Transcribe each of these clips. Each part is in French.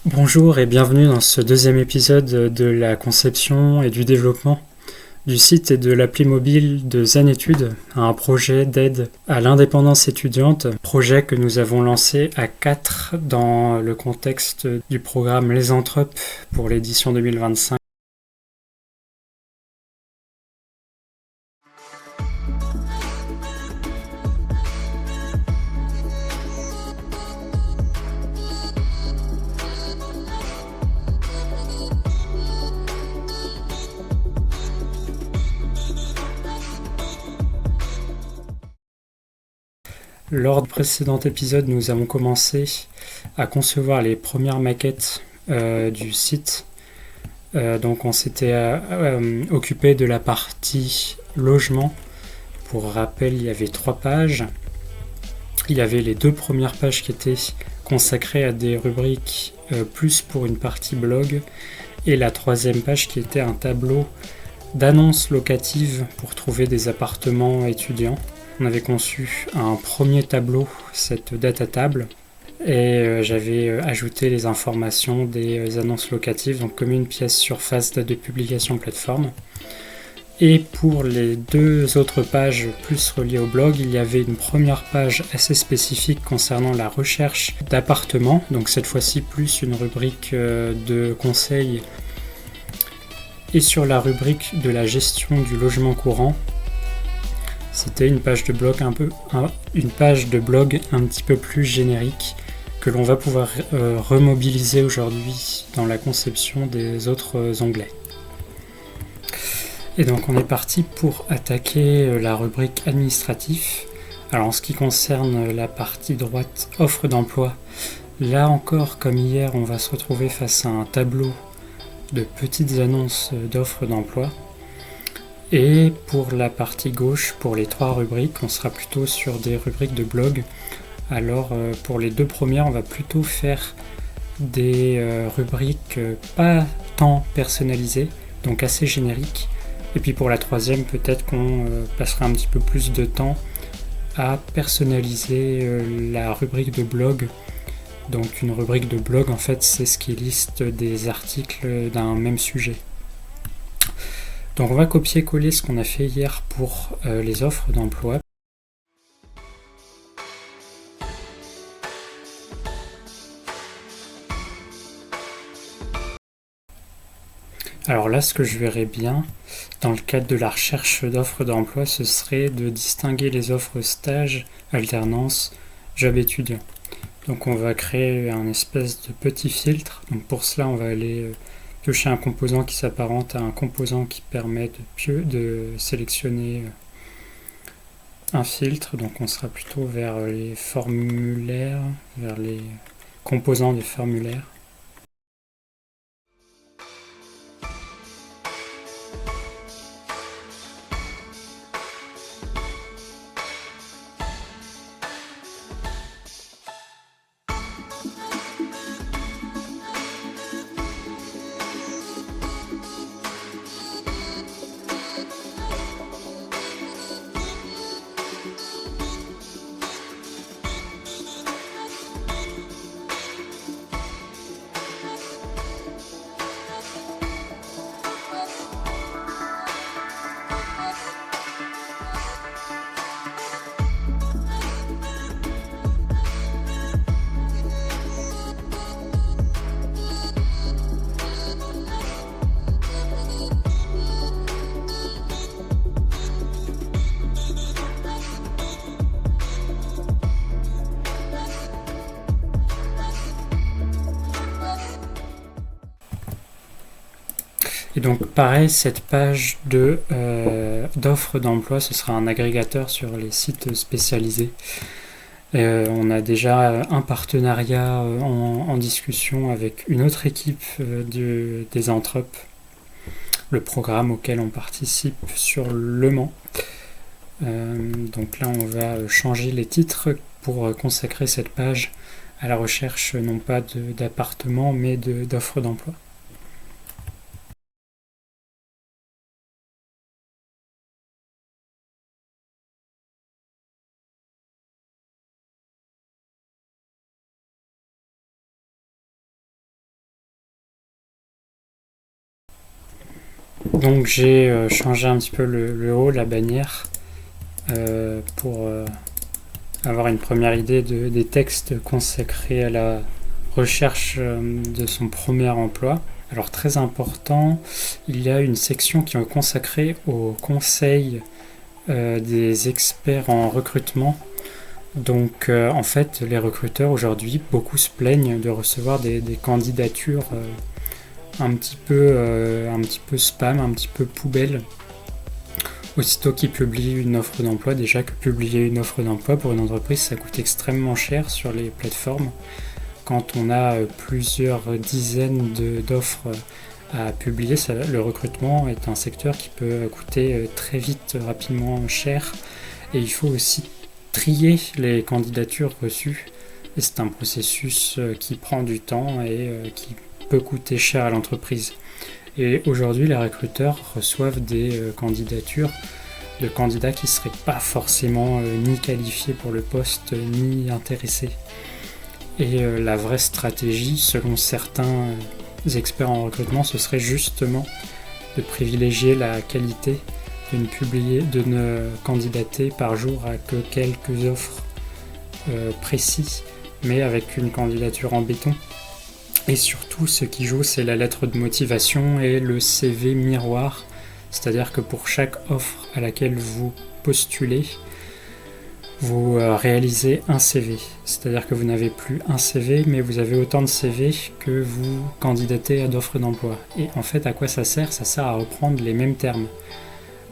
Bonjour et bienvenue dans ce deuxième épisode de la conception et du développement du site et de l'appli mobile de Zen Études, un projet d'aide à l'indépendance étudiante, projet que nous avons lancé à 4 dans le contexte du programme Les Anthropes pour l'édition 2025. Lors du précédent épisode, nous avons commencé à concevoir les premières maquettes du site. Donc on s'était occupé de la partie logement. Pour rappel, il y avait 3 pages. Il y avait les 2 premières pages qui étaient consacrées à des rubriques plus pour une partie blog, et la 3e page qui était un tableau d'annonces locatives pour trouver des appartements étudiants. On avait conçu un premier tableau, cette data table, et j'avais ajouté les informations des annonces locatives, donc comme une pièce surface date de publication plateforme. Et pour les 2 autres pages plus reliées au blog, il y avait une première page assez spécifique concernant la recherche d'appartements, donc cette fois-ci plus une rubrique de conseils, et sur la rubrique de la gestion du logement courant, c'était une page de blog un petit peu plus générique que l'on va pouvoir remobiliser aujourd'hui dans la conception des autres onglets. Et donc on est parti pour attaquer la rubrique administratif. Alors en ce qui concerne la partie droite offre d'emploi, là encore comme hier on va se retrouver face à un tableau de petites annonces d'offres d'emploi. Et pour la partie gauche, pour les 3 rubriques, on sera plutôt sur des rubriques de blog. Alors pour les 2 premières, on va plutôt faire des rubriques pas tant personnalisées, donc assez génériques. Et puis pour la 3e, peut-être qu'on passera un petit peu plus de temps à personnaliser la rubrique de blog. Donc une rubrique de blog, en fait, c'est ce qui liste des articles d'un même sujet. Donc on va copier-coller ce qu'on a fait hier pour les offres d'emploi. Alors là, ce que je verrais bien, dans le cadre de la recherche d'offres d'emploi, ce serait de distinguer les offres stage, alternance, job étudiant. Donc on va créer un espèce de petit filtre. Donc pour cela, on va aller piocher un composant qui s'apparente à un composant qui permet de sélectionner un filtre. Donc on sera plutôt vers les formulaires, vers les composants des formulaires. Et donc pareil, cette page d'offres d'emploi, ce sera un agrégateur sur les sites spécialisés. On a déjà un partenariat en discussion avec une autre équipe des Anthropes, le programme auquel on participe sur Le Mans. Donc là, on va changer les titres pour consacrer cette page à la recherche non pas d'appartements mais d'offres d'emploi. Donc j'ai changé un petit peu le haut, la bannière, pour avoir une première idée des textes consacrés à la recherche de son premier emploi. Alors très important, il y a une section qui est consacrée au conseil des experts en recrutement. Donc en fait, les recruteurs aujourd'hui, beaucoup se plaignent de recevoir des candidatures un petit peu spam, un petit peu poubelle. Aussitôt qu'ils publient une offre d'emploi, déjà que publier une offre d'emploi pour une entreprise, ça coûte extrêmement cher sur les plateformes. Quand on a plusieurs dizaines d'offres à publier, le recrutement est un secteur qui peut coûter très vite, rapidement cher. Et il faut aussi trier les candidatures reçues. Et c'est un processus qui prend du temps et qui peut coûter cher à l'entreprise. Et aujourd'hui, les recruteurs reçoivent des candidatures de candidats qui ne seraient pas forcément ni qualifiés pour le poste, ni intéressés. Et la vraie stratégie, selon certains experts en recrutement, ce serait justement de privilégier la qualité, de ne candidater par jour à que quelques offres précises, mais avec une candidature en béton. Et surtout, ce qui joue, c'est la lettre de motivation et le CV miroir. C'est-à-dire que pour chaque offre à laquelle vous postulez, vous réalisez un CV. C'est-à-dire que vous n'avez plus un CV, mais vous avez autant de CV que vous candidatez à d'offres d'emploi. Et en fait, à quoi ça sert ? Ça sert à reprendre les mêmes termes.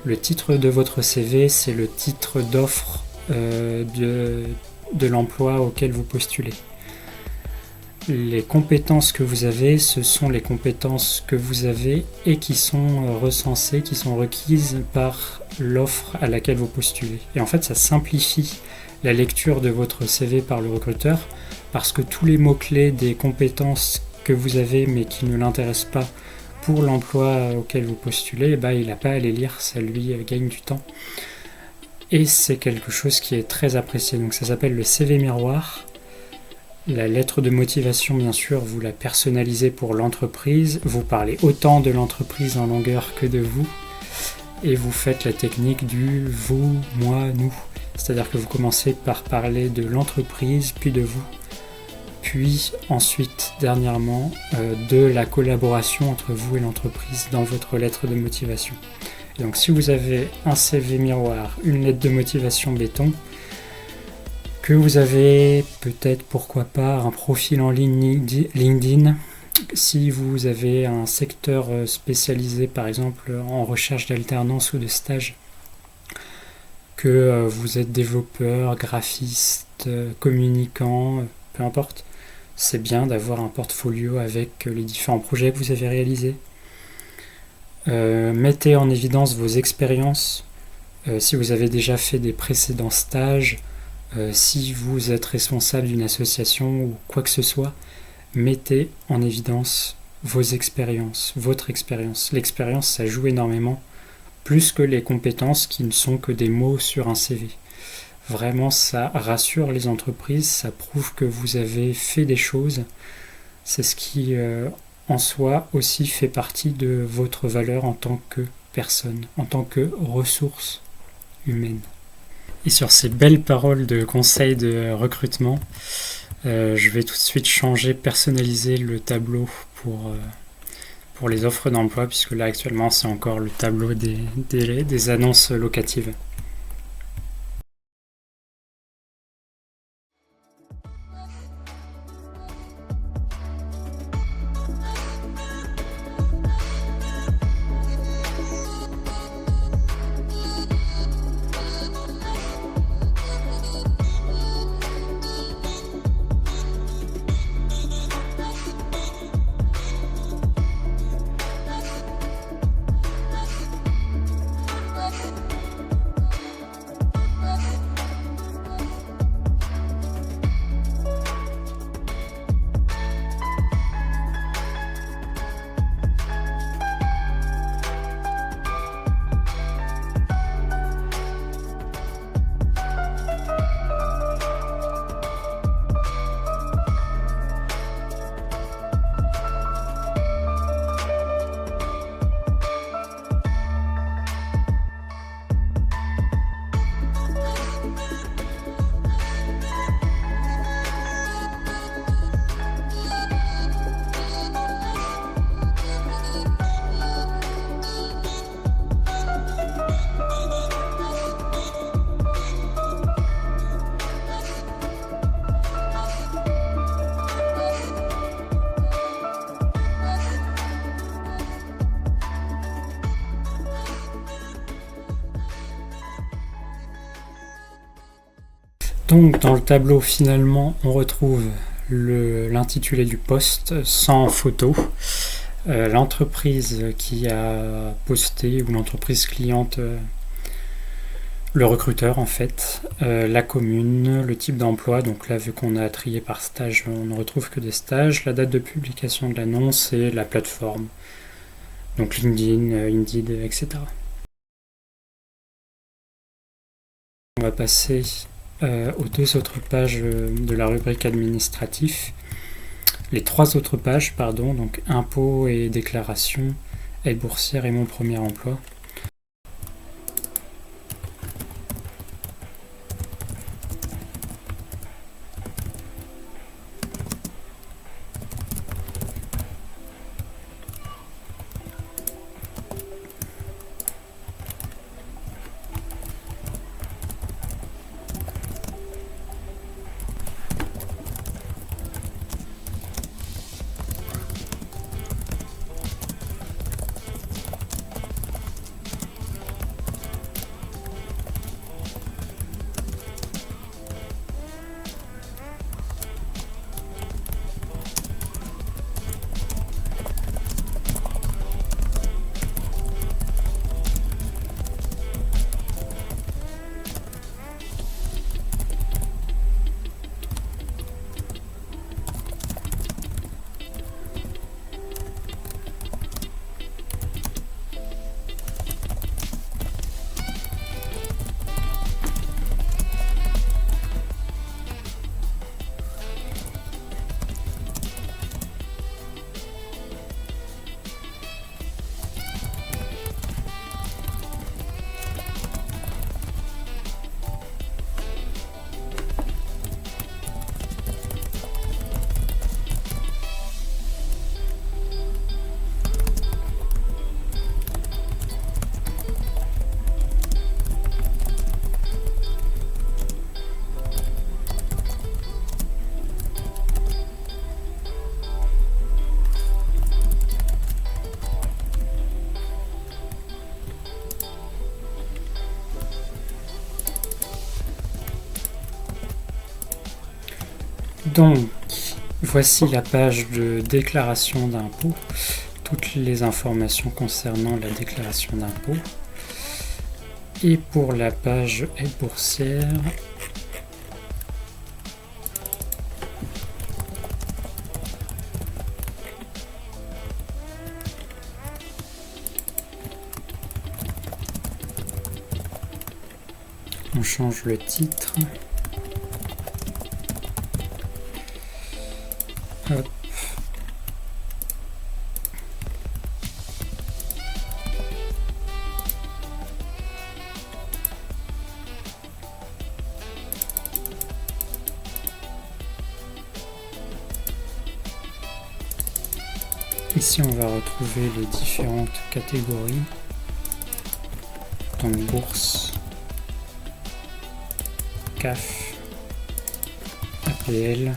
Le titre de votre CV, c'est le titre d'offre de l'emploi auquel vous postulez. Les compétences que vous avez, ce sont les compétences que vous avez et qui sont recensées, qui sont requises par l'offre à laquelle vous postulez. Et en fait, ça simplifie la lecture de votre CV par le recruteur parce que tous les mots-clés des compétences que vous avez mais qui ne l'intéressent pas pour l'emploi auquel vous postulez, il n'a pas à les lire, ça lui gagne du temps. Et c'est quelque chose qui est très apprécié. Donc ça s'appelle le CV miroir. La lettre de motivation, bien sûr, vous la personnalisez pour l'entreprise. Vous parlez autant de l'entreprise en longueur que de vous. Et vous faites la technique du vous, moi, nous. C'est-à-dire que vous commencez par parler de l'entreprise, puis de vous. Puis ensuite, dernièrement, de la collaboration entre vous et l'entreprise dans votre lettre de motivation. Et donc si vous avez un CV miroir, une lettre de motivation béton, que vous avez peut-être, pourquoi pas, un profil en ligne LinkedIn, si vous avez un secteur spécialisé par exemple en recherche d'alternance ou de stage, que vous êtes développeur, graphiste, communicant, peu importe, c'est bien d'avoir un portfolio avec les différents projets que vous avez réalisés. Mettez en évidence vos expériences, si vous avez déjà fait des précédents stages, si vous êtes responsable d'une association ou quoi que ce soit, mettez en évidence vos expériences, votre expérience. L'expérience, ça joue énormément, plus que les compétences qui ne sont que des mots sur un CV. Vraiment, ça rassure les entreprises, ça prouve que vous avez fait des choses. C'est ce qui, en soi, aussi fait partie de votre valeur en tant que personne, en tant que ressource humaine. Et sur ces belles paroles de conseil de recrutement, je vais tout de suite personnaliser le tableau pour les offres d'emploi, puisque là actuellement c'est encore le tableau des annonces locatives. Donc dans le tableau, finalement, on retrouve l'intitulé du poste sans photo, l'entreprise qui a posté ou l'entreprise cliente, le recruteur en fait, la commune, le type d'emploi. Donc là, vu qu'on a trié par stage, on ne retrouve que des stages, la date de publication de l'annonce et la plateforme, donc LinkedIn, Indeed, etc. On va passer aux deux autres pages de la rubrique administratif. Les trois autres pages, pardon, donc impôts et déclaration, aide boursière et mon premier emploi. Donc, voici la page de déclaration d'impôt, toutes les informations concernant la déclaration d'impôt. Et pour la page aide boursière, on change le titre. Hop. Ici, on va retrouver les différentes catégories. Donc bourse, CAF, APL,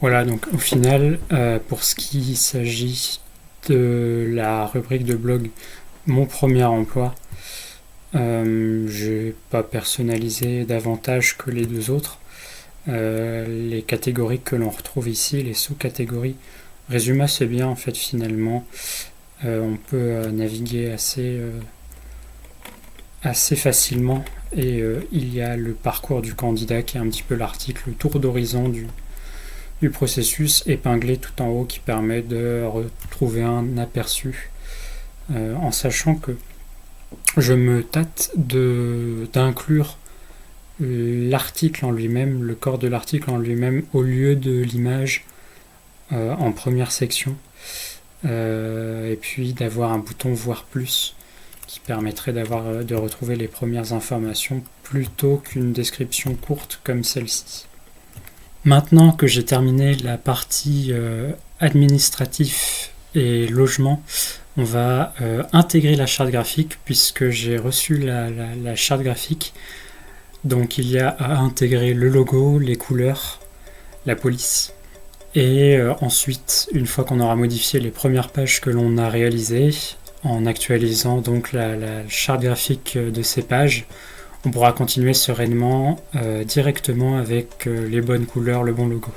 Voilà, donc au final, pour ce qui s'agit de la rubrique de blog Mon premier emploi, je n'ai pas personnalisé davantage que les deux autres. Les catégories que l'on retrouve ici, les sous-catégories, résument assez bien en fait finalement. On peut naviguer assez facilement et il y a le parcours du candidat qui est un petit peu l'article, le tour d'horizon du processus épinglé tout en haut qui permet de retrouver un aperçu en sachant que je me tâte d'inclure l'article en lui-même, le corps de l'article en lui-même au lieu de l'image en première section et puis d'avoir un bouton voir plus qui permettrait de retrouver les premières informations plutôt qu'une description courte comme celle-ci. Maintenant que j'ai terminé la partie administratif et logement, on va intégrer la charte graphique puisque j'ai reçu la charte graphique. Donc il y a à intégrer le logo, les couleurs, la police. Et ensuite, une fois qu'on aura modifié les premières pages que l'on a réalisées, en actualisant donc la charte graphique de ces pages, on pourra continuer sereinement directement avec les bonnes couleurs, le bon logo.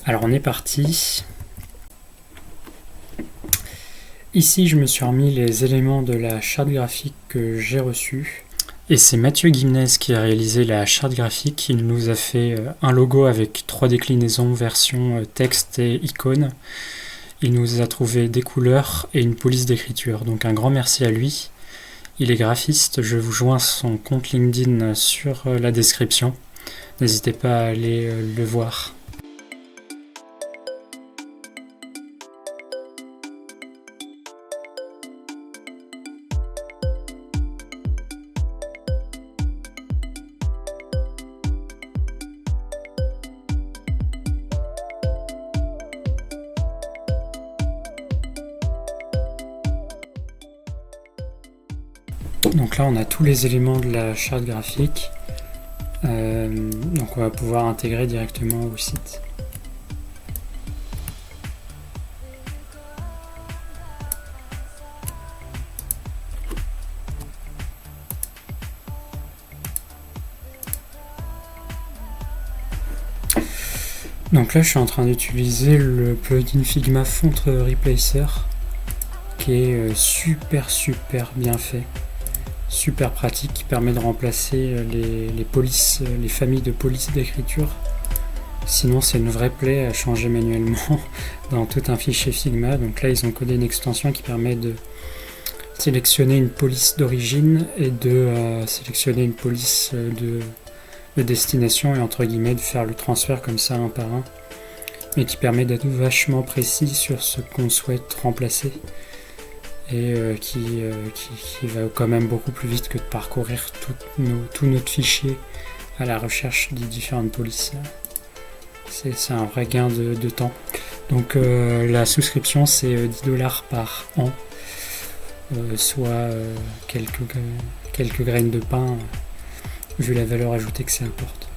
Alors on est parti. Ici je me suis remis les éléments de la charte graphique que j'ai reçue. Et c'est Mathieu Guimnez qui a réalisé la charte graphique. Il nous a fait un logo avec 3 déclinaisons, version texte et icône. Il nous a trouvé des couleurs et une police d'écriture. Donc un grand merci à lui. Il est graphiste, je vous joins son compte LinkedIn sur la description. N'hésitez pas à aller le voir. Donc là on a tous les éléments de la charte graphique, donc on va pouvoir intégrer directement au site. Donc là je suis en train d'utiliser le plugin Figma Font Replacer qui est super bien fait. Super pratique qui permet de remplacer les familles de polices d'écriture. Sinon c'est une vraie plaie à changer manuellement dans tout un fichier Figma. Donc là ils ont codé une extension qui permet de sélectionner une police d'origine et de sélectionner une police de destination et entre guillemets de faire le transfert comme ça un par un, mais qui permet d'être vachement précis sur ce qu'on souhaite remplacer. Et qui va quand même beaucoup plus vite que de parcourir tout notre fichier à la recherche des différentes polices. C'est un vrai gain de temps. Donc la souscription c'est $10 par an, soit quelques graines de pain, vu la valeur ajoutée que ça apporte.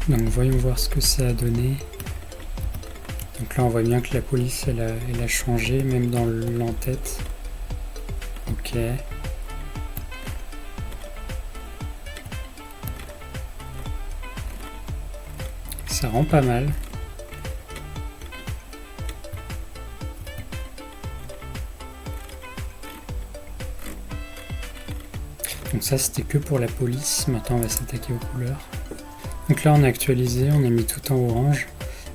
Donc voyons voir ce que ça a donné. Donc là on voit bien que la police elle a changé même dans l'entête. Ok. Ça rend pas mal. Donc ça c'était que pour la police. Maintenant on va s'attaquer aux couleurs. Donc là on a actualisé, on a mis tout en orange.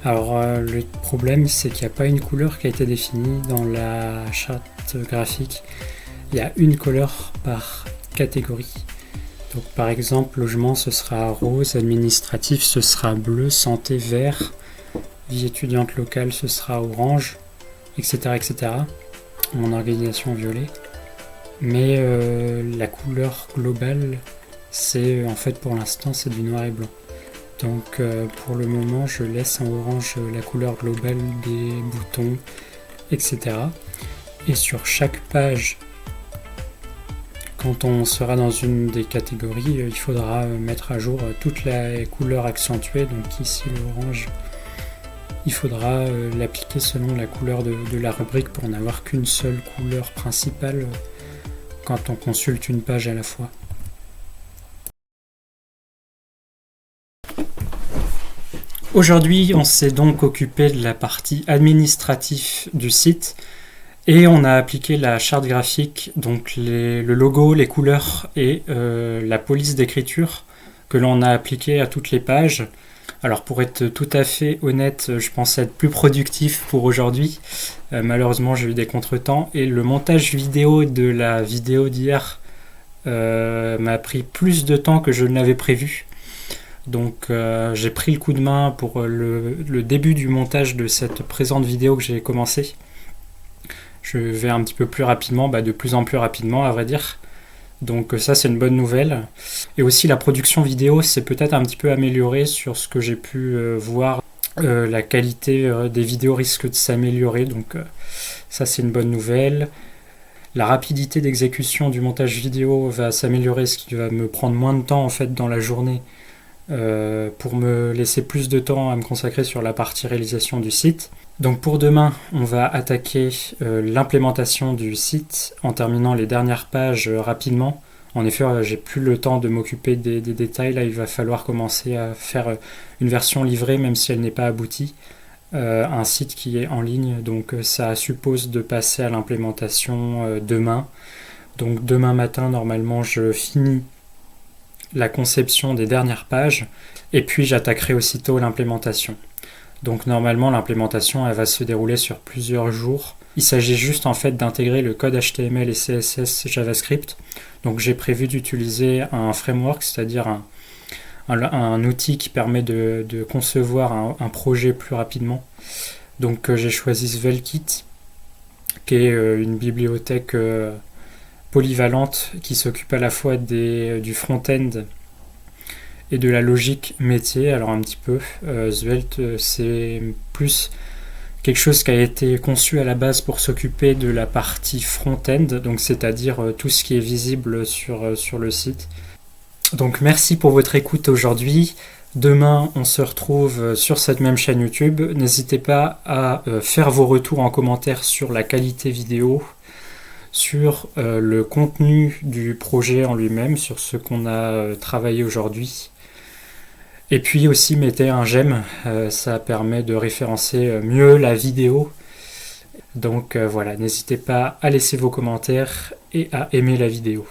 Alors le problème c'est qu'il n'y a pas une couleur qui a été définie dans la charte graphique. Il y a une couleur par catégorie. Donc par exemple logement ce sera rose, administratif ce sera bleu, santé vert, vie étudiante locale ce sera orange, etc. Mon organisation violet. Mais la couleur globale c'est en fait pour l'instant c'est du noir et blanc. Donc pour le moment je laisse en orange la couleur globale des boutons, etc. Et sur chaque page Quand on sera dans une des catégories, il faudra mettre à jour toutes les couleurs accentuées. Donc ici l'orange, il faudra l'appliquer selon la couleur de la rubrique pour n'avoir qu'une seule couleur principale quand on consulte une page à la fois. Aujourd'hui, on s'est donc occupé de la partie administrative du site et on a appliqué la charte graphique, donc le logo, les couleurs et la police d'écriture que l'on a appliqué à toutes les pages. Alors pour être tout à fait honnête, je pensais être plus productif pour aujourd'hui. Malheureusement, j'ai eu des contretemps et le montage vidéo de la vidéo d'hier m'a pris plus de temps que je ne l'avais prévu. Donc j'ai pris le coup de main pour le début du montage de cette présente vidéo que j'ai commencé. Je vais un petit peu plus rapidement, de plus en plus rapidement à vrai dire. Donc ça c'est une bonne nouvelle. Et aussi la production vidéo s'est peut-être un petit peu améliorée sur ce que j'ai pu voir. La qualité des vidéos risque de s'améliorer, donc ça c'est une bonne nouvelle. La rapidité d'exécution du montage vidéo va s'améliorer, ce qui va me prendre moins de temps en fait dans la journée. Pour me laisser plus de temps à me consacrer sur la partie réalisation du site. Donc pour demain, on va attaquer l'implémentation du site en terminant les dernières pages rapidement. En effet, j'ai plus le temps de m'occuper des détails. Là, il va falloir commencer à faire une version livrée, même si elle n'est pas aboutie. Un site qui est en ligne, donc ça suppose de passer à l'implémentation demain. Donc demain matin, normalement, je finis la conception des dernières pages et puis j'attaquerai aussitôt l'implémentation. Donc normalement l'implémentation elle va se dérouler sur plusieurs jours. Il s'agit juste en fait d'intégrer le code HTML et CSS JavaScript. Donc j'ai prévu d'utiliser un framework, c'est-à-dire un outil qui permet de concevoir un projet plus rapidement. Donc j'ai choisi Svelte-Kit qui est une bibliothèque polyvalente qui s'occupe à la fois du front-end et de la logique métier. Alors un petit peu, Svelte c'est plus quelque chose qui a été conçu à la base pour s'occuper de la partie front-end, donc c'est-à-dire tout ce qui est visible sur le site. Donc merci pour votre écoute aujourd'hui. Demain, on se retrouve sur cette même chaîne YouTube. N'hésitez pas à faire vos retours en commentaire sur la qualité vidéo, sur le contenu du projet en lui-même, sur ce qu'on a travaillé aujourd'hui. Et puis aussi mettez un j'aime, ça permet de référencer mieux la vidéo. Donc voilà, n'hésitez pas à laisser vos commentaires et à aimer la vidéo.